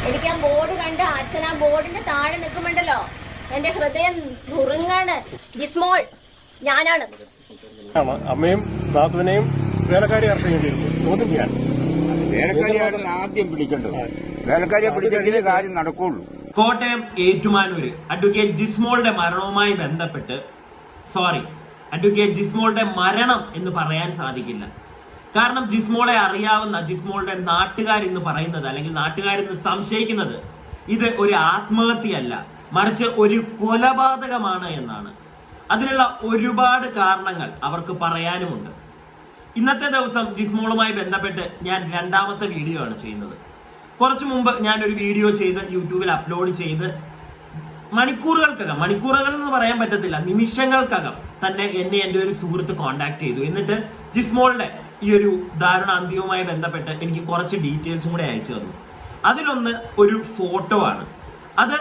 എനിക്ക് ആ ബോർഡ് കണ്ട് അച്ഛൻ ആ ബോർഡിന്റെ താഴെ നിൽക്കുമ്പോണ്ടല്ലോ എന്റെ ഹൃദയം നുറുങ്ങാണ്. ജിസ്മോൾ ഞാനാണ്. അമ്മയും നാത്തുവിനെയും വേലക്കാരി അർഹിക്കേണ്ടിയിരുന്നു ചോദ്യം ചെയ്യാൻ. വേലക്കാരിയാണ് ആദ്യം പിടിക്കേണ്ടത്. വേലക്കാരിയെ പിടിച്ചെങ്കിലേ കാര്യം നടക്കുള്ളൂ. കോട്ടയം ഏറ്റുമാനൂര് അഡ്വക്കേറ്റ് ജിസ്മോളുടെ മരണവുമായി ബന്ധപ്പെട്ട് അഡ്വക്കേറ്റ് ജിസ്മോളുടെ മരണം എന്ന് പറയാൻ സാധിക്കില്ല. കാരണം ജിസ്മോളെ അറിയാവുന്ന ജിസ്മോളുടെ നാട്ടുകാരെന്ന് പറയുന്നത്, അല്ലെങ്കിൽ നാട്ടുകാരെന്ന് സംശയിക്കുന്നത് ഇത് ഒരു ആത്മഹത്യയല്ല, മറിച്ച് ഒരു കൊലപാതകമാണ് എന്നാണ്. അതിനുള്ള ഒരുപാട് കാരണങ്ങൾ അവർക്ക് പറയാനുമുണ്ട്. ഇന്നത്തെ ദിവസം ജിസ്മോളുമായി ബന്ധപ്പെട്ട് ഞാൻ രണ്ടാമത്തെ വീഡിയോ ആണ് ചെയ്യുന്നത്. കുറച്ചു മുമ്പ് ഞാൻ ഒരു വീഡിയോ ചെയ്ത് യൂട്യൂബിൽ അപ്ലോഡ് ചെയ്ത് മണിക്കൂറുകൾ എന്ന് പറയാൻ പറ്റത്തില്ല, നിമിഷങ്ങൾക്കകം തന്നെ എന്നെ എൻ്റെ ഒരു സുഹൃത്ത് കോണ്ടാക്ട് ചെയ്തു. എന്നിട്ട് ജിസ്മോളുടെ ഈ ഒരു ദാരുണ അന്ത്യവുമായി ബന്ധപ്പെട്ട് എനിക്ക് കുറച്ച് ഡീറ്റെയിൽസും കൂടെ അയച്ചു തന്നു. അതിലൊന്ന് ഒരു ഫോട്ടോ ആണ്. അത്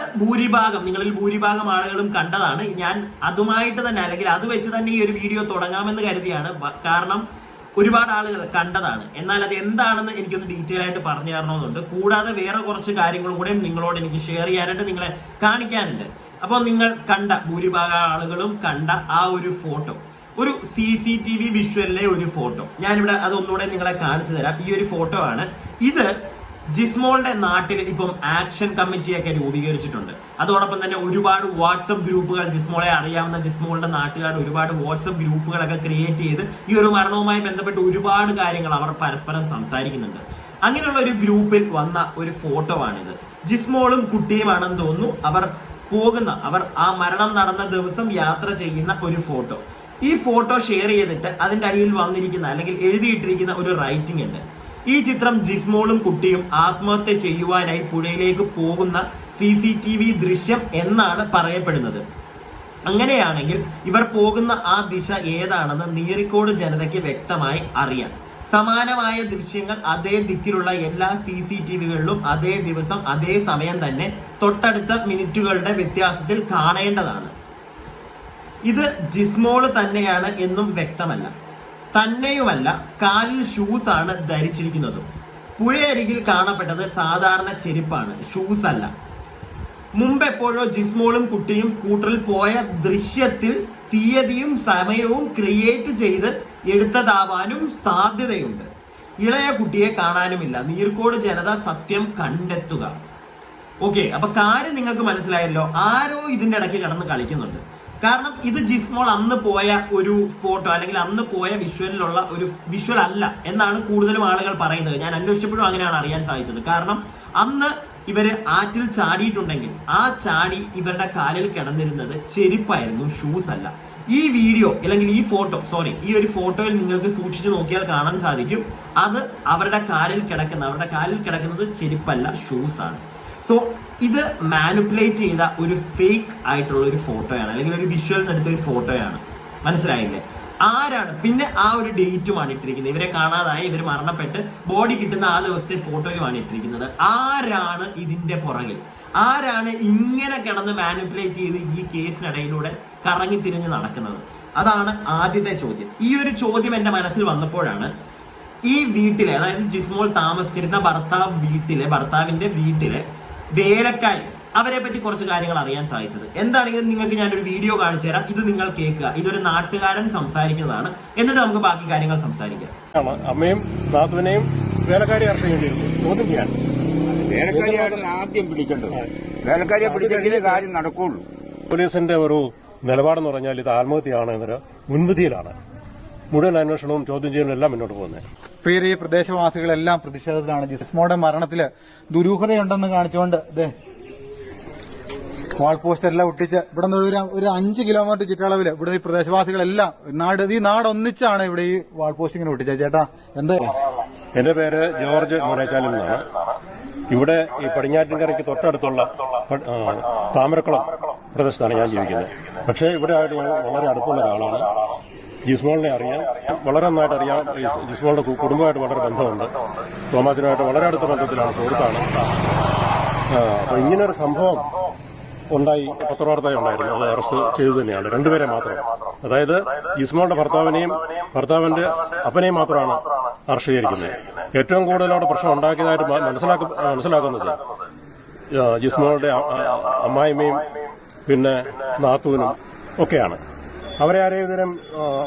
നിങ്ങളിൽ ഭൂരിഭാഗം ആളുകളും കണ്ടതാണ്. ഞാൻ അതുമായിട്ട് തന്നെ, അല്ലെങ്കിൽ അത് വെച്ച് തന്നെ ഈ ഒരു വീഡിയോ തുടങ്ങാമെന്ന് കരുതിയാണ്. കാരണം ഒരുപാട് ആളുകൾ കണ്ടതാണ്. എന്നാൽ അത് എന്താണെന്ന് എനിക്കൊന്ന് ഡീറ്റെയിൽ ആയിട്ട് പറഞ്ഞു തരണമെന്നുണ്ട്. കൂടാതെ വേറെ കുറച്ച് കാര്യങ്ങളും കൂടെ നിങ്ങളോട് എനിക്ക് ഷെയർ ചെയ്യാനായിട്ട്, നിങ്ങളെ കാണിക്കാനുണ്ട്. അപ്പോൾ നിങ്ങൾ ഭൂരിഭാഗം ആളുകളും കണ്ട ആ ഒരു ഫോട്ടോ ഒരു CCTV വിഷ്വലിലെ ഒരു ഫോട്ടോ, ഞാനിവിടെ അതൊന്നുകൂടെ നിങ്ങളെ കാണിച്ചു തരാം. ഈ ഒരു ഫോട്ടോ ആണ് ഇത്. ജിസ്മോളുടെ നാട്ടിൽ ഇപ്പം ആക്ഷൻ കമ്മിറ്റിയൊക്കെ രൂപീകരിച്ചിട്ടുണ്ട്. അതോടൊപ്പം തന്നെ ഒരുപാട് വാട്സപ്പ് ഗ്രൂപ്പുകൾ, ജിസ്മോളെ അറിയാവുന്ന ജിസ്മോളുടെ നാട്ടുകാർ ഒരുപാട് വാട്സപ്പ് ഗ്രൂപ്പുകളൊക്കെ ക്രിയേറ്റ് ചെയ്ത് ഈ ഒരു മരണവുമായി ബന്ധപ്പെട്ട് ഒരുപാട് കാര്യങ്ങൾ അവർ പരസ്പരം സംസാരിക്കുന്നുണ്ട്. അങ്ങനെയുള്ള ഒരു ഗ്രൂപ്പിൽ വന്ന ഒരു ഫോട്ടോ ആണിത്. ജിസ്മോളും കുട്ടിയുമാണെന്ന് തോന്നുന്നു. അവർ ആ മരണം നടന്ന ദിവസം യാത്ര ചെയ്യുന്ന ഒരു ഫോട്ടോ. ഈ ഫോട്ടോ ഷെയർ ചെയ്തിട്ട് അതിന്റെ അടിയിൽ വന്നിരിക്കുന്ന, അല്ലെങ്കിൽ എഴുതിയിട്ടിരിക്കുന്ന ഒരു റൈറ്റിംഗ് ഉണ്ട്. ഈ ചിത്രം ജിസ്മോളും കുട്ടിയും ആത്മഹത്യ ചെയ്യുവാനായി പുഴയിലേക്ക് പോകുന്ന CCTV ദൃശ്യം എന്നാണ് പറയപ്പെടുന്നത്. അങ്ങനെയാണെങ്കിൽ ഇവർ പോകുന്ന ആ ദിശ ഏതാണെന്ന് നീറിക്കോട് ജനതയ്ക്ക് വ്യക്തമായി അറിയാം. സമാനമായ ദൃശ്യങ്ങൾ അതേ ദിക്കിലുള്ള എല്ലാ CCTVകളിലും അതേ ദിവസം അതേ സമയം തന്നെ തൊട്ടടുത്ത മിനിറ്റുകളുടെ വ്യത്യാസത്തിൽ കാണേണ്ടതാണ്. ഇത് ജിസ്മോള് തന്നെയാണ് എന്നും വ്യക്തമല്ല. തന്നെയുമല്ല, കാലിൽ ഷൂസ് ആണ് ധരിച്ചിരിക്കുന്നത്. പുഴയരികിൽ കാണപ്പെട്ടത് സാധാരണ ചെരുപ്പാണ്, ഷൂസ് അല്ല. മുമ്പ് എപ്പോഴോ ജിസ്മോളും കുട്ടിയും സ്കൂട്ടറിൽ പോയ ദൃശ്യത്തിൽ തീയതിയും സമയവും ക്രിയേറ്റ് ചെയ്ത് എടുത്തതാവാനും സാധ്യതയുണ്ട്. ഇളയ കുട്ടിയെ കാണാനുമില്ല. നീർക്കോട് ജനത സത്യം കണ്ടെത്തുക. ഓക്കെ, അപ്പൊ കാര്യം നിങ്ങൾക്ക് മനസ്സിലായല്ലോ. ആരോ ഇതിന്റെ ഇടയ്ക്ക് കിടന്ന് കളിക്കുന്നുണ്ട്. കാരണം ഇത് ജിസ്മോൾ അന്ന് പോയ ഒരു ഫോട്ടോ, അല്ലെങ്കിൽ അന്ന് പോയ വിഷ്വലിലുള്ള ഒരു വിഷ്വൽ അല്ല എന്നാണ് കൂടുതലും ആളുകൾ പറയുന്നത്. ഞാൻ അന്വേഷിച്ചപ്പോഴും അങ്ങനെയാണ് അറിയാൻ സാധിച്ചത്. കാരണം അന്ന് ഇവര് ആറ്റിൽ ചാടിയിട്ടുണ്ടെങ്കിൽ ആ ചാടി ഇവരുടെ കാലിൽ കിടന്നിരുന്നത് ചെരുപ്പായിരുന്നു, ഷൂസ് അല്ല. ഈ വീഡിയോ അല്ലെങ്കിൽ ഈ ഒരു ഫോട്ടോയിൽ നിങ്ങൾക്ക് സൂക്ഷിച്ചു നോക്കിയാൽ കാണാൻ സാധിക്കും. അത് അവരുടെ കാലിൽ കിടക്കുന്നത് ചെരുപ്പല്ല, ഷൂസ് ആണ്. സോ ഇത് മാനിപ്പുലേറ്റ് ചെയ്ത ഒരു ഫേക്ക് ആയിട്ടുള്ള ഒരു ഫോട്ടോയാണ്, അല്ലെങ്കിൽ ഒരു വിഷ്വലിൽ എടുത്ത ഒരു ഫോട്ടോയാണ്. മനസ്സിലായില്ലേ? ആരാണ്? പിന്നെ ആ ഒരു ഡേറ്റുമാണ് ഇട്ടിരിക്കുന്നത്. ഇവരെ കാണാതായി, ഇവർ മരണപ്പെട്ട് ബോഡി കിട്ടുന്ന ആ ദിവസത്തെ ഫോട്ടോയുമാണ് ഇട്ടിരിക്കുന്നത്. ആരാണ് ഇതിന്റെ പുറകിൽ? ആരാണ് ഇങ്ങനെ കിടന്ന് മാനിപ്പുലേറ്റ് ചെയ്ത് ഈ കേസിനിടയിലൂടെ കറങ്ങി തിരിഞ്ഞ് നടക്കുന്നത്? അതാണ് ആദ്യത്തെ ചോദ്യം. ഈ ഒരു ചോദ്യം എന്റെ മനസ്സിൽ വന്നപ്പോഴാണ് ഈ വീട്ടിലെ, അതായത് ജിസ്മോൾ താമസിച്ചിരുന്ന ഭർത്താവിന്റെ വീട്ടിലെ വേലക്കാരി, അവരെ പറ്റി കുറച്ച് കാര്യങ്ങൾ അറിയാൻ സാധിച്ചത്. എന്താണെങ്കിലും നിങ്ങൾക്ക് ഞാനൊരു വീഡിയോ കാണിച്ചു തരാം. ഇത് നിങ്ങൾ കേൾക്കുക. ഇതൊരു നാട്ടുകാരൻ സംസാരിക്കുന്നതാണ്. എന്നിട്ട് നമുക്ക് ബാക്കി കാര്യങ്ങൾ സംസാരിക്കാം. അമ്മയും നാത്തുവിനെയും വേലക്കാരി അർഹിക്കേണ്ടിയിരുന്നു ചോദ്യം ചെയ്യാൻ. വേലക്കാരിയാണ് ആദ്യം പിടിക്കേണ്ടത്. വേലക്കാരിയെ പിടിച്ചെങ്കിലേ കാര്യം നടക്കുള്ളൂ. പോലീസിന്റെ ഒരു നിലപാടെന്ന് പറഞ്ഞാൽ ഇത് ആത്മഹത്യയാണ് എന്നൊരു മുൻവിധിയിലാണ് മുഴുവൻ അന്വേഷണവും ചോദ്യം ചെയ്യലും എല്ലാം മുന്നോട്ട് പോകുന്നത്. പ്രിയ ഈ പ്രദേശവാസികളെല്ലാം പ്രതിഷേധത്തിലാണ്. ജിസ്മോളുടെ മരണത്തില് ദുരൂഹതയുണ്ടെന്ന് കാണിച്ചുകൊണ്ട് വാൾ പോസ്റ്റ് എല്ലാം ഒട്ടിച്ച് ഇവിടെ നിന്ന് ഒരു 5 കിലോമീറ്റർ ചുറ്റളവില് ഇവിടെ ഈ പ്രദേശവാസികളെല്ലാം ഈ നാടൊന്നിച്ചാണ് ഇവിടെ ഈ വാൾ പോസ്റ്റ് ഇങ്ങനെ ഒട്ടിച്ചത്. ചേട്ടാ, എന്താ? എന്റെ പേര് ജോർജ് മോനേച്ചാലിൽ നിന്നാണ്. ഇവിടെ ഈ പടിഞ്ഞാറ്റിൻകരയ്ക്ക് തൊട്ടടുത്തുള്ള താമരക്കുളം പ്രദേശത്താണ് ഞാൻ ജീവിക്കുന്നത്. പക്ഷേ ഇവിടെ ആയിട്ട് ഞാൻ വളരെ അടുപ്പുള്ള ഒരാളാണ്. ജിസ്മോളിനെ അറിയാം, വളരെ നന്നായിട്ട് അറിയാം. ജിസ്മോളുടെ കുടുംബമായിട്ട് വളരെ ബന്ധമുണ്ട്. തോമാച്ചനുമായിട്ട് വളരെ അടുത്ത ബന്ധത്തിലാണ്, സുഹൃത്താണ്. അപ്പൊ ഇങ്ങനൊരു സംഭവം ഉണ്ടായി, പത്രവാർത്തയും ഉണ്ടായിരുന്നു. അത് അറസ്റ്റ് ചെയ്തു തന്നെയാണ്, രണ്ടുപേരെ മാത്രം. അതായത് ജിസ്മോളുടെ ഭർത്താവിന്റെ അപ്പനെയും മാത്രമാണ് അറസ്റ്റ് ചെയ്തിരിക്കുന്നത്. ഏറ്റവും കൂടുതൽ അവിടെ പ്രശ്നം ഉണ്ടാക്കിയതായിട്ട് മനസ്സിലാക്കുന്നത് ജിസ്മോളുടെ അമ്മായിമ്മയും പിന്നെ നാത്തൂനും ഒക്കെയാണ്. അവരെ ആരെയും ഇതിനും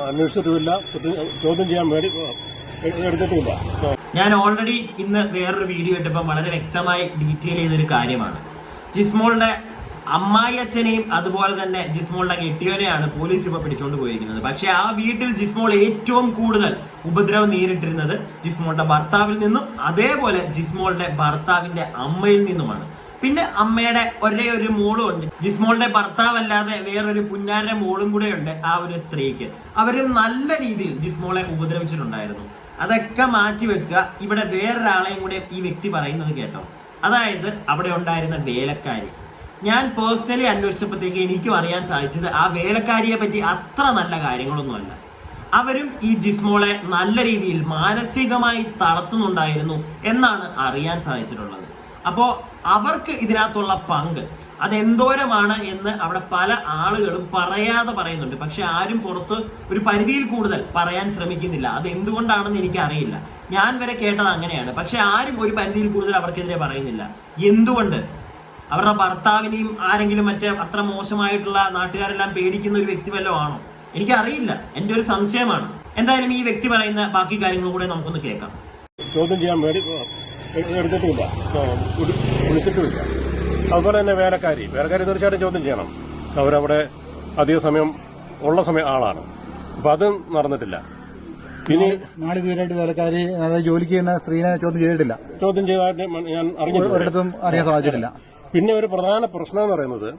അന്വേഷിച്ചിട്ടുമില്ല, ചോദ്യം ചെയ്യാൻ വേണ്ടി എടുത്തിട്ടുമില്ല. ഞാൻ ഓൾറെഡി ഇന്ന് വേറൊരു വീഡിയോ ഇട്ടപ്പോൾ വളരെ വ്യക്തമായി ഡീറ്റെയിൽ ചെയ്തൊരു കാര്യമാണ്. ജിസ്മോളുടെ അമ്മായി അച്ഛനെയും അതുപോലെ തന്നെ ജിസ്മോളുടെ കെട്ടിയോനെയാണ് പോലീസ് ഇപ്പൊ പിടിച്ചുകൊണ്ട് പോയിരിക്കുന്നത്. പക്ഷെ ആ വീട്ടിൽ ജിസ്മോൾ ഏറ്റവും കൂടുതൽ ഉപദ്രവം നേരിട്ടിരുന്നത് ജിസ്മോളുടെ ഭർത്താവിൽ നിന്നും അതേപോലെ ജിസ്മോളുടെ ഭർത്താവിന്റെ അമ്മയിൽ നിന്നുമാണ്. പിന്നെ അമ്മയുടെ ഒരേ ഒരു മോളും ഉണ്ട്. ജിസ്മോളുടെ ഭർത്താവല്ലാതെ വേറൊരു പുന്നാരുടെ മോളും കൂടെ ഉണ്ട് ആ ഒരു സ്ത്രീക്ക്. അവരും നല്ല രീതിയിൽ ജിസ്മോളെ ഉപദ്രവിച്ചിട്ടുണ്ടായിരുന്നു. അതൊക്കെ മാറ്റി വെക്കുക. ഇവിടെ വേറൊരാളെയും കൂടെ ഈ വ്യക്തി പറയുന്നത് കേട്ടോ. അതായത് അവിടെ ഉണ്ടായിരുന്ന വേലക്കാരി. ഞാൻ പേഴ്സണലി അന്വേഷിച്ചപ്പോഴത്തേക്ക് എനിക്കും അറിയാൻ സാധിച്ചത് ആ വേലക്കാരിയെ പറ്റി അത്ര നല്ല കാര്യങ്ങളൊന്നുമല്ല. അവരും ഈ ജിസ്മോളെ നല്ല രീതിയിൽ മാനസികമായി തളർത്തുന്നുണ്ടായിരുന്നു എന്നാണ് അറിയാൻ സാധിച്ചിട്ടുള്ളത്. അപ്പോൾ അവർക്ക് ഇതിനകത്തുള്ള പങ്ക് അതെന്തോരമാണ് എന്ന് അവിടെ പല ആളുകളും പറയാതെ പറയുന്നുണ്ട്. പക്ഷെ ആരും പുറത്ത് ഒരു പരിധിയിൽ കൂടുതൽ പറയാൻ ശ്രമിക്കുന്നില്ല. അത് എന്തുകൊണ്ടാണെന്ന് എനിക്കറിയില്ല. ഞാൻ വരെ കേട്ടത് അങ്ങനെയാണ്. പക്ഷെ ആരും ഒരു പരിധിയിൽ കൂടുതൽ അവർക്കെതിരെ പറയുന്നില്ല. എന്തുകൊണ്ട്? അവരുടെ ഭർത്താവിനെയും ആരെങ്കിലും മറ്റേ അത്ര മോശമായിട്ടുള്ള നാട്ടുകാരെല്ലാം പേടിക്കുന്ന ഒരു വ്യക്തി വല്ലതും ആണോ? എനിക്കറിയില്ല. എൻ്റെ ഒരു സംശയമാണ്. എന്തായാലും ഈ വ്യക്തി പറയുന്ന ബാക്കി കാര്യങ്ങളും കൂടെ നമുക്കൊന്ന് കേൾക്കാം. ചോദ്യം ചെയ്യാൻ വേണ്ടി എടുത്തിട്ടുമില്ല, വിളിച്ചിട്ടുമില്ല. അതുപോലെ തന്നെ വേലക്കാരി തീർച്ചയായിട്ടും ചോദ്യം ചെയ്യണം. അവരവിടെ അധിക സമയം ഉള്ള ആളാണ്. അപ്പൊ അതും നടന്നിട്ടില്ല. ഇനി നാളിതുവരെയായിട്ട് വേലക്കാരി ജോലിക്ക് ചെയ്യുന്ന സ്ത്രീനെ ചോദ്യം ചെയ്തിട്ടില്ല. ചോദ്യം ചെയ്തതായിട്ട് ഞാൻ ഒരിടത്തും അറിയാൻ സാധിച്ചിട്ടില്ല. പിന്നെ ഒരു പ്രധാന പ്രശ്നം എന്ന് പറയുന്നത്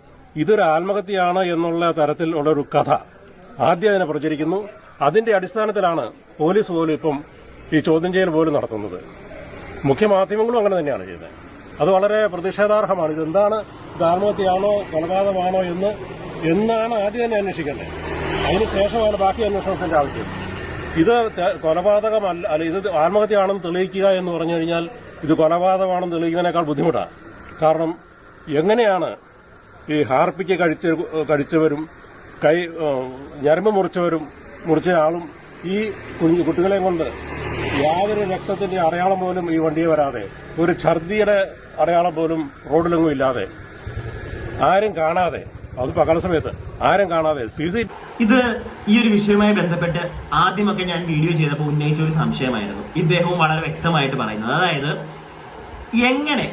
ഇതൊരു ആത്മഹത്യയാണ് എന്നുള്ള തരത്തിലുള്ള ഒരു കഥ ആദ്യം അതിനെ പ്രചരിക്കുന്നു. അതിന്റെ അടിസ്ഥാനത്തിലാണ് പോലീസ് പോലും ഇപ്പം ഈ ചോദ്യം ചെയ്യൽ പോലും നടത്തുന്നത്. മുഖ്യമാധ്യമങ്ങളും അങ്ങനെ തന്നെയാണ് ചെയ്യുന്നത്. അത് വളരെ പ്രതിഷേധാർഹമാണ്. ഇതെന്താണ്, ഇത് ആത്മഹത്യയാണോ കൊലപാതകമാണോ എന്നാണ് ആദ്യം തന്നെ അന്വേഷിക്കേണ്ടത്. അതിനുശേഷമാണ് ബാക്കി അന്വേഷണത്തിന്റെ ആവശ്യം. ഇത് കൊലപാതകമല്ല, അല്ല ഇത് ആത്മഹത്യയാണെന്ന് തെളിയിക്കുക എന്ന് പറഞ്ഞു കഴിഞ്ഞാൽ ഇത് കൊലപാതകമാണെന്ന് തെളിയിക്കുന്നതിനേക്കാൾ ബുദ്ധിമുട്ടാണ്. കാരണം എങ്ങനെയാണ് ഈ ഹാർപ്പിക്ക് കഴിച്ചവരും ഞരമ്പ് മുറിച്ചയാളും ഈ കുട്ടികളെയും കൊണ്ട് യാതൊരു രക്തത്തിന്റെ അടയാളം പോലും ഈ വണ്ടിയെ വരാതെ, ഒരു ഛർദിയുടെ അടയാളം പോലും റോഡിലെങ്ങും ഇല്ലാതെ, ആരും കാണാതെ, അത് പകൽ സമയത്ത് ആരും കാണാതെ ഇത് ഈ ഒരു വിഷയവുമായി ബന്ധപ്പെട്ട് ആദ്യമൊക്കെ ഞാൻ വീഡിയോ ചെയ്തപ്പോൾ ഉന്നയിച്ച ഒരു സംശയമായിരുന്നു. ഇദ്ദേഹവും വളരെ വ്യക്തമായിട്ട് പറയുന്നത്, അതായത് എങ്ങനെ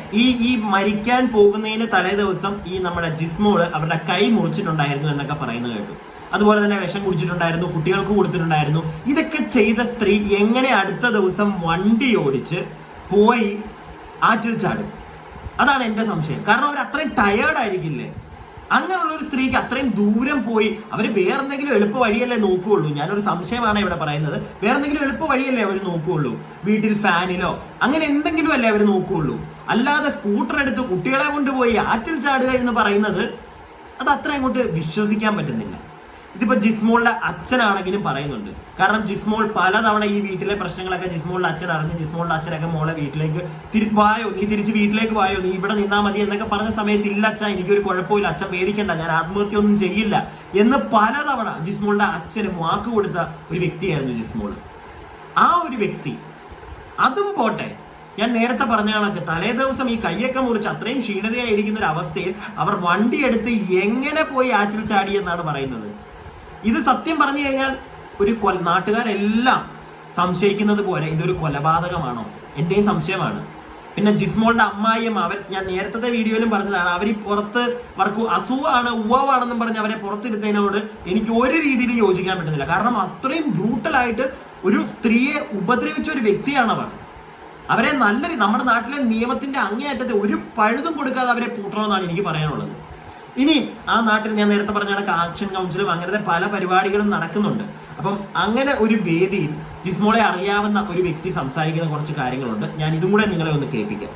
ഈ മരിക്കാൻ പോകുന്നതിന് തലേ ദിവസം ഈ നമ്മുടെ ജിസ്മോള് അവരുടെ കൈ മുറിച്ചിട്ടുണ്ടായിരുന്നു എന്നൊക്കെ പറയുന്നത് കേട്ടു. അതുപോലെ തന്നെ വിഷം കുടിച്ചിട്ടുണ്ടായിരുന്നു, കുട്ടികൾക്ക് കൊടുത്തിട്ടുണ്ടായിരുന്നു. ഇതൊക്കെ ചെയ്ത സ്ത്രീ എങ്ങനെ അടുത്ത ദിവസം വണ്ടി ഓടിച്ച് പോയി ആറ്റിൽ ചാടും? അതാണ് എന്റെ സംശയം. കാരണം അവർ അത്രയും ടയേർഡ് ആയിരിക്കില്ലേ? അങ്ങനെയുള്ള ഒരു സ്ത്രീക്ക് അത്രയും ദൂരം പോയി അവർ വേറെന്തെങ്കിലും എളുപ്പ വഴിയല്ലേ നോക്കുകയുള്ളൂ? ഞാനൊരു സംശയമാണ് ഇവിടെ പറയുന്നത്. വേറെന്തെങ്കിലും എളുപ്പ വഴിയല്ലേ അവർ നോക്കുകയുള്ളൂ? വീട്ടിൽ ഫാനിലോ അങ്ങനെ എന്തെങ്കിലും അല്ലേ അവർ നോക്കുകയുള്ളൂ? അല്ലാതെ സ്കൂട്ടർ എടുത്ത് കുട്ടികളെ കൊണ്ടുപോയി ആറ്റിൽ ചാടുക എന്ന് പറയുന്നത് അത് അത്ര അങ്ങോട്ട് വിശ്വസിക്കാൻ പറ്റുന്നില്ല. ഇതിപ്പോ ജിസ്മോളുടെ അച്ഛനാണെങ്കിലും പറയുന്നുണ്ട്. കാരണം ജിസ്മോൾ പലതവണ ഈ വീട്ടിലെ പ്രശ്നങ്ങളൊക്കെ ജിസ്മോളുടെ അച്ഛൻ അറിഞ്ഞ് ജിസ്മോളുടെ അച്ഛനൊക്കെ മോളെ വീട്ടിലേക്ക് വായോ, നീ തിരിച്ച് വീട്ടിലേക്ക് വായോ, നീ ഇവിടെ നിന്നാ മതി എന്നൊക്കെ പറഞ്ഞ സമയത്ത് ഇല്ല അച്ഛൻ, എനിക്കൊരു കുഴപ്പമില്ല, അച്ഛൻ പേടിക്കണ്ട, ഞാൻ ആത്മഹത്യ ഒന്നും ചെയ്യില്ല എന്ന് പലതവണ ജിസ്മോളുടെ അച്ഛന് വാക്ക് കൊടുത്ത ഒരു വ്യക്തിയായിരുന്നു ജിസ്മോൾ. ആ ഒരു വ്യക്തി അതും പോട്ടെ, ഞാൻ നേരത്തെ പറഞ്ഞ കണക്ക് തലേ ദിവസം ഈ കയ്യൊക്കെ മുറിച്ച് അത്രയും ക്ഷീണതയായിരിക്കുന്ന ഒരു അവസ്ഥയിൽ അവർ വണ്ടിയെടുത്ത് എങ്ങനെ പോയി ആറ്റിൽ ചാടി എന്നാണ് പറയുന്നത്. ഇത് സത്യം പറഞ്ഞു കഴിഞ്ഞാൽ ഒരു നാട്ടുകാരെല്ലാം സംശയിക്കുന്നത് പോലെ ഇതൊരു കൊലപാതകമാണോ? എന്റെയും സംശയമാണ്. പിന്നെ ജിസ്മോളുടെ അമ്മായിയും ഞാൻ നേരത്തെ വീഡിയോയിലും പറഞ്ഞതാണ്, അവർ ഈ പുറത്ത് അവർക്ക് അസുഖമാണ് ഉവ്വാണെന്നും പറഞ്ഞ് അവരെ പുറത്തിരുന്നതിനോട് എനിക്ക് ഒരു രീതിയിലും യോജിക്കാൻ പറ്റുന്നില്ല. കാരണം അത്രയും ബ്രൂട്ടലായിട്ട് ഒരു സ്ത്രീയെ ഉപദ്രവിച്ച ഒരു വ്യക്തിയാണ് അവർ. അവരെ നമ്മുടെ നാട്ടിലെ നിയമത്തിന്റെ അങ്ങേയറ്റത്തെ ഒരു പഴുതും കൊടുക്കാതെ അവരെ പൂട്ടണമെന്നാണ് എനിക്ക് പറയാനുള്ളത്. ഇനി ആ നാട്ടിൽ ഞാൻ നേരത്തെ പറഞ്ഞ കണക്ക് ആക്ഷൻ കൗൺസിലും അങ്ങനത്തെ പല പരിപാടികളും നടക്കുന്നുണ്ട്. അപ്പം അങ്ങനെ ഒരു വേദിയിൽ ജിസ്മോളെ അറിയാവുന്ന ഒരു വ്യക്തി സംസാരിക്കുന്ന കുറച്ച് കാര്യങ്ങളുണ്ട്. ഞാൻ ഇതും കൂടെ നിങ്ങളെ ഒന്ന് കേൾപ്പിക്കാം.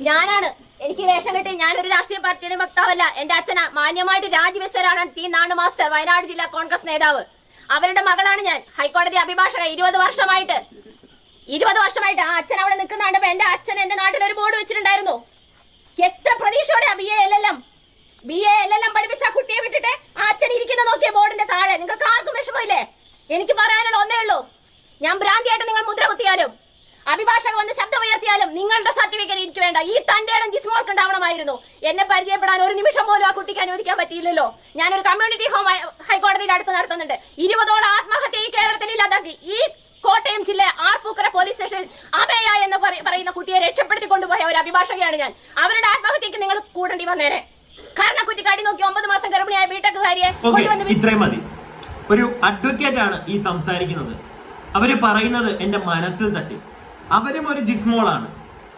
ഞാനാണ്, എനിക്ക് വേഷം കെട്ടി, ഞാനൊരു രാഷ്ട്രീയ പാർട്ടിയുടെ വക്താവല്ല. എന്റെ അച്ഛന മാന്യമായിട്ട് രാജിവെച്ച ഒരാളാണ് ടി നാണു മാസ്റ്റർ, വയനാട് ജില്ലാ കോൺഗ്രസ് നേതാവ്. അവരുടെ മകളാണ് ഞാൻ, ഹൈക്കോടതി അഭിഭാഷക. 20 വർഷമായിട്ട് ആ അച്ഛൻ അവിടെ നിൽക്കുന്നുണ്ട്. എന്റെ അച്ഛൻ എന്റെ നാട്ടിൽ ഒരു ബോർഡ് വെച്ചിട്ടുണ്ടായിരുന്നു. എത്ര പ്രതീക്ഷയോടെ B A L L M പഠിപ്പിച്ച കുട്ടിയെ വിട്ടിട്ട് ആ അച്ഛൻ ഇരിക്കുന്ന നോക്കിയ ബോർഡിന്റെ താഴെ. നിങ്ങൾക്ക് ആർക്കും വിഷമമില്ലേ? എനിക്ക് പറയാനുള്ള ഒന്നേ ഉള്ളൂ, ഞാൻ ഭ്രാന്തിയായിട്ട് നിങ്ങൾ മുദ്ര കുത്തിയാലും അഭിഭാഷക വന്ന് ശബ്ദം ഉയർത്തിയാലും നിങ്ങളുടെ സർട്ടിഫിക്കറ്റ് എനിക്ക് വേണ്ട. ഈ തന്റെ ഇടം ജിസ്മോൾക്ക് ഉണ്ടാവണമായിരുന്നു. എന്നെ പരിചയപ്പെടാൻ ഒരു നിമിഷം പോലും ആ കുട്ടിക്ക് അനുവദിക്കാൻ പറ്റിയില്ലല്ലോ. ഞാനൊരു കമ്മ്യൂണിറ്റി ഹോം ഹൈക്കോടതിയിൽ അടുത്ത് നടത്തുന്നുണ്ട്. 20ഓളം ആത്മഹത്യ ഈ കേരളത്തിൽ ഇല്ലാതാക്കി. ഈ കോട്ടയം ജില്ല ആർപ്പൂക്കര പോലീസ് സ്റ്റേഷനിൽ അഭയ എന്ന് പറയുന്ന കുട്ടിയെ രക്ഷപ്പെടുത്തി കൊണ്ടുപോയ ഒരു അഭിഭാഷകയാണ് ഞാൻ. അവരുടെ ആത്മഹത്യക്ക് നിങ്ങൾ കൂടേണ്ടി വന്നേനെ. കാരണം കുറ്റിക്കാടി നോക്കി 9 മാസം ഗർഭിണിയായ ബിടെക്കുകാരിയെ ഇത്രയും മതി. ഒരു അഡ്വക്കേറ്റ് ആണ് ഈ സംസാരിക്കുന്നത്. അവര് പറയുന്നത് എന്റെ മനസ്സിൽ തട്ടി. അവരും ഒരു ജിസ്മോളാണ്.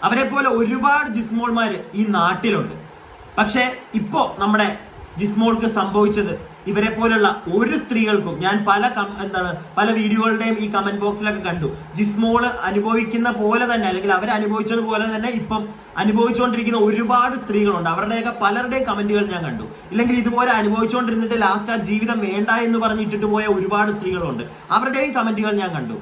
അവരെ പോലെ ഒരുപാട് ജിസ്മോൾമാര് ഈ നാട്ടിലുണ്ട്. പക്ഷെ ഇപ്പോ നമ്മുടെ ജിസ്മോൾക്ക് സംഭവിച്ചത് ഇവരെ പോലുള്ള ഒരു സ്ത്രീകൾക്കും ഞാൻ പല വീഡിയോകളുടെയും ഈ കമന്റ് ബോക്സിലൊക്കെ കണ്ടു. ജിസ്മോള് അനുഭവിക്കുന്ന പോലെ തന്നെ അല്ലെങ്കിൽ അവർ അനുഭവിച്ചതുപോലെ തന്നെ ഇപ്പം അനുഭവിച്ചുകൊണ്ടിരിക്കുന്ന ഒരുപാട് സ്ത്രീകളുണ്ട്. അവരുടെയൊക്കെ പലരുടെയും കമന്റുകൾ ഞാൻ കണ്ടു. ഇല്ലെങ്കിൽ ഇതുപോലെ അനുഭവിച്ചുകൊണ്ടിരുന്നിട്ട് ലാസ്റ്റ് ആ ജീവിതം വേണ്ട എന്ന് പറഞ്ഞിട്ടിട്ട് പോയ ഒരുപാട് സ്ത്രീകളുണ്ട്. അവരുടെയും കമന്റുകൾ ഞാൻ കണ്ടു.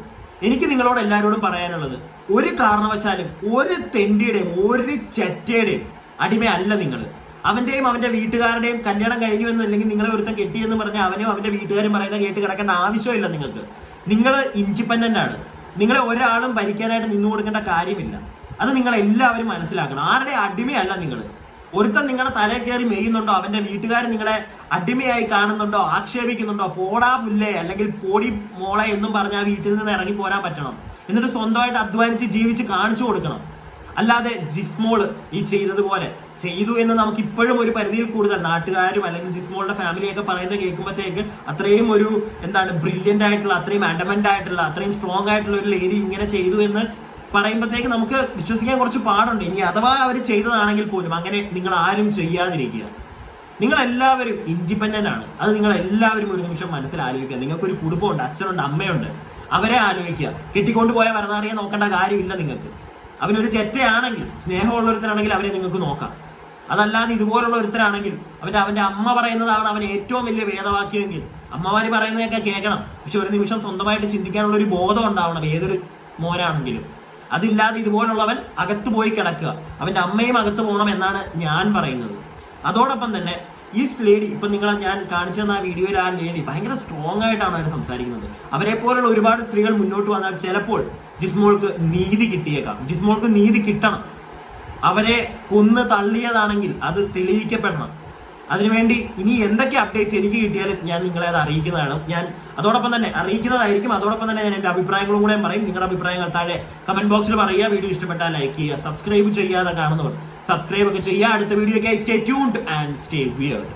എനിക്ക് നിങ്ങളോട് എല്ലാവരോടും പറയാനുള്ളത്, ഒരു കാരണവശാലും ഒരു തെണ്ടിയുടെയും ഒരു ചെറ്റയുടെയും അടിമയല്ല നിങ്ങൾ. അവന്റെയും അവന്റെ വീട്ടുകാരുടെയും കല്യാണം കഴിഞ്ഞു എന്നല്ലെങ്കിൽ നിങ്ങളെ ഒരുത്തൻ കെട്ടിയെന്ന് പറഞ്ഞ അവനും അവന്റെ വീട്ടുകാരും പറയുന്നത് കേട്ട് കിടക്കേണ്ട ആവശ്യമില്ല നിങ്ങൾക്ക്. നിങ്ങൾ ഇൻഡിപെൻഡന്റ് ആണ്. നിങ്ങളെ ഒരാളും ഭരിക്കാനായിട്ട് നിന്നു കൊടുക്കേണ്ട കാര്യമില്ല. അത് നിങ്ങൾ എല്ലാവരും മനസ്സിലാക്കണം. ആരുടെ അടിമയല്ല നിങ്ങൾ. ഒരുത്തൻ നിങ്ങളുടെ തലയിൽ കയറി മെയ്യുന്നുണ്ടോ, അവന്റെ വീട്ടുകാർ നിങ്ങളെ അടിമയായി കാണുന്നുണ്ടോ, ആക്ഷേപിക്കുന്നുണ്ടോ, പോടാ പുല്ലേ അല്ലെങ്കിൽ പോടി മോളെ എന്നും പറഞ്ഞ് ആ വീട്ടിൽ നിന്ന് ഇറങ്ങി പോരാൻ പറ്റണം. എന്നിട്ട് സ്വന്തമായിട്ട് അധ്വാനിച്ച് ജീവിച്ച് കാണിച്ചു കൊടുക്കണം. അല്ലാതെ ജിസ്മോള് ഈ ചെയ്തതുപോലെ ചെയ്തു എന്ന് നമുക്ക് ഇപ്പോഴും ഒരു പരിധിയിൽ കൂടുതൽ നാട്ടുകാരും അല്ലെങ്കിൽ ജിസ്മോളുടെ ഫാമിലിയൊക്കെ പറയുന്നത് കേൾക്കുമ്പോഴത്തേക്ക് അത്രയും ഒരു ബ്രില്യന്റ് ആയിട്ടുള്ള, അത്രയും അഡമന്റ് ആയിട്ടുള്ള, അത്രയും സ്ട്രോങ് ആയിട്ടുള്ള ഒരു ലേഡി ഇങ്ങനെ ചെയ്തു എന്ന് പറയുമ്പോഴത്തേക്ക് നമുക്ക് വിശ്വസിക്കാൻ കുറച്ച് പാടുണ്ട്. ഇനി അഥവാ അവർ ചെയ്തതാണെങ്കിൽ പോലും അങ്ങനെ നിങ്ങൾ ആരും ചെയ്യാതിരിക്കുക. നിങ്ങൾ എല്ലാവരും ഇൻഡിപെൻഡന്റ് ആണ്. അത് നിങ്ങൾ എല്ലാവരും ഒരു നിമിഷം മനസ്സിൽ ആലോചിക്കുക. നിങ്ങൾക്കൊരു കുടുംബമുണ്ട്, അച്ഛനുണ്ട്, അമ്മയുണ്ട്. അവരെ ആലോചിക്കുക. കെട്ടിക്കൊണ്ടുപോയ വരനാറിയെ നോക്കേണ്ട കാര്യമില്ല നിങ്ങൾക്ക്. അവനൊരു ചെറ്റയാണെങ്കിൽ, സ്നേഹമുള്ള ഒരുത്തനാണെങ്കിൽ അവരെ നിങ്ങൾക്ക് നോക്കാം. അതല്ലാതെ ഇതുപോലുള്ള ഒരുത്തരാണെങ്കിൽ അവന്റെ അമ്മ പറയുന്നതാണ് അവൻ ഏറ്റവും വലിയ വേദവാക്യമെങ്കിൽ അമ്മമാര് പറയുന്നതൊക്കെ കേൾക്കണം. പക്ഷെ ഒരു നിമിഷം സ്വന്തമായിട്ട് ചിന്തിക്കാനുള്ള ഒരു ബോധം ഉണ്ടാവണം ഏതൊരു മോനാണെങ്കിലും. അതില്ലാതെ ഇതുപോലുള്ളവൻ അകത്ത് പോയി കിടക്കുക. അവന്റെ അമ്മയും അകത്ത് പോകണം എന്നാണ് ഞാൻ പറയുന്നത്. അതോടൊപ്പം തന്നെ ഈ ലേഡി ഇപ്പൊ ഞാൻ കാണിച്ചു തന്ന ആ വീഡിയോയിൽ ആ ലേഡി ഭയങ്കര സ്ട്രോങ് ആയിട്ടാണ് അവർ സംസാരിക്കുന്നത്. അവരെ പോലുള്ള ഒരുപാട് സ്ത്രീകൾ മുന്നോട്ട് വന്നാൽ ചിലപ്പോൾ ജിസ്മോൾക്ക് നീതി കിട്ടിയേക്കാം. ജിസ്മോൾക്ക് നീതി കിട്ടണം. അവരെ കൊന്ന് തള്ളിയതാണെങ്കിൽ അത് തെളിയിക്കപ്പെടണം. അതിനുവേണ്ടി ഇനി എന്തൊക്കെ അപ്ഡേറ്റ്സ് എനിക്ക് കിട്ടിയാലും ഞാൻ നിങ്ങളെ അത് അറിയിക്കുന്നതാണ്. ഞാൻ അതോടൊപ്പം തന്നെ അറിയിക്കുന്നതായിരിക്കും. അതോടൊപ്പം തന്നെ ഞാൻ എന്റെ അഭിപ്രായങ്ങളും കൂടെ പറയും. നിങ്ങളുടെ അഭിപ്രായങ്ങൾ താഴെ കമന്റ് ബോക്സിൽ പറയുക. വീഡിയോ ഇഷ്ടപ്പെട്ടാൽ ലൈക്ക് ചെയ്യുക. സബ്സ്ക്രൈബ് ചെയ്യാതെ കാണുന്നവർ സബ്സ്ക്രൈബ് ഒക്കെ ചെയ്യുക. അടുത്ത വീഡിയോയ്ക്കായി stay tuned and stay weird.